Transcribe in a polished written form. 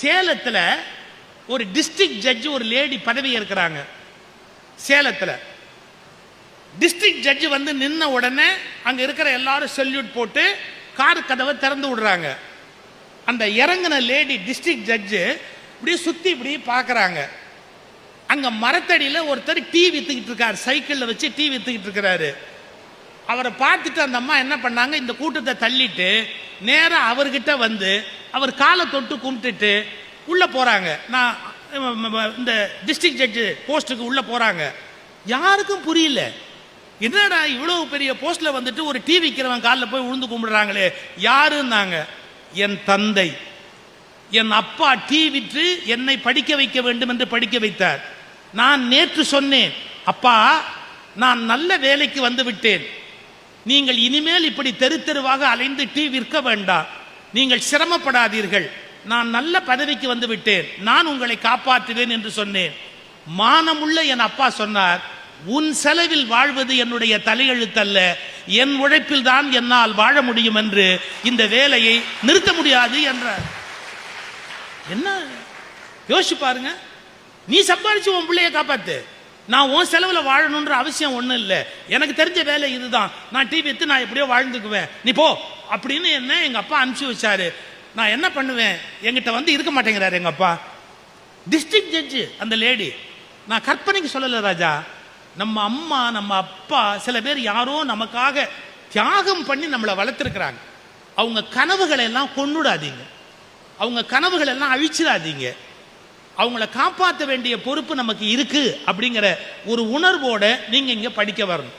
சேலத்தில் ஒரு district judge ஒரு லேடி பதவி ஏற்கிறாங்க. சேலத்தில் டிஸ்ட்ரிக்ட் ஜட்ஜ் வந்து நின்ன உடனே அங்கே இருக்கிற எல்லாரும் சல்யூட் போட்டு கார் கதவை திறந்து விடுறாங்க. அந்த இறங்கின லேடி டிஸ்ட்ரிக்ட் ஜட்ஜு இப்படியே சுற்றி இப்படி பார்க்குறாங்க. அங்கே மரத்தடியில் ஒருத்தர் டீ விற்றுக்கிட்டு இருக்கார், சைக்கிளில் வச்சு டீ விற்றுக்கிட்டு இருக்கிறாரு. அவரை பார்த்துட்டு அந்த அம்மா என்ன பண்ணாங்க, இந்த கூட்டத்தை தள்ளிட்டு நேராக அவர்கிட்ட வந்து அவர் காலை தொட்டு கும்பிட்டுட்டு உள்ளே போகிறாங்க. நான் இந்த டிஸ்ட்ரிக்ட் ஜட்ஜு போஸ்ட்டுக்கு உள்ளே போகிறாங்க. யாருக்கும் புரியல, என்னடா இவ்வளோ பெரிய போஸ்ட்டில் வந்துட்டு ஒரு டீ விற்கிறவன் காலில் போய் விழுந்து கும்பிடுறாங்களே யாருன்னாங்க. என் தந்தை, என் அப்பா டீ விற்று என்னை படிக்க வைக்க வேண்டும் என்று படிக்க வைத்தார். நான் நேற்று சொன்னேன், அப்பா நான் நல்ல வேலைக்கு வந்து விட்டேன், நீங்கள் இனிமேல் இப்படி தெரு தெருவாக அலைந்து டீ விற்க வேண்டாம், நீங்கள் சிரமப்படாதீர்கள், நான் நல்ல பதவிக்கு வந்து விட்டேன், நான் உங்களை காப்பாற்றுவேன் என்று சொன்னேன். மானமுள்ள என் அப்பா சொன்னார், உன் செலவில் வாழ்வது என்னுடைய தலையெழுத்தல்ல, என் உழைப்பில் தான் என்னால் வாழ முடியும் என்று இந்த வேலையை நிறுத்த முடியாது என்றார். என்ன யோசிச்சு பாருங்க, நீ சம்பாதிச்சு உன் பிள்ளைய காப்பாத்து, நான் உன் செலவில் வாழணுன்ற அவசியம் ஒன்றும் இல்லை, எனக்கு தெரிஞ்ச வேலை இதுதான், நான் டீ வித்து நான் எப்படியோ வாழ்ந்துக்குவேன், நீ போ அப்படின்னு என்ன எங்கள் அப்பா அனுப்பிச்சு வச்சாரு. நான் என்ன பண்ணுவேன், என்கிட்ட வந்து இருக்க மாட்டேங்கிறாரு எங்கள் அப்பா. டிஸ்ட்ரிக்ட் ஜட்ஜு அந்த லேடி. நான் கற்பனைக்கு சொல்லலை ராஜா, நம்ம அம்மா நம்ம அப்பா சில பேர் யாரோ நமக்காக தியாகம் பண்ணி நம்மளை வளர்த்துருக்கிறாங்க. அவங்க கனவுகளை எல்லாம் கொன்னுடாதீங்க, அவங்க கனவுகளை எல்லாம் அழிச்சிடாதீங்க, அவங்கள காப்பாற்ற வேண்டிய பொறுப்பு நமக்கு இருக்கு அப்படிங்கிற ஒரு உணர்வோட நீங்க இங்க படிக்க வரணும்.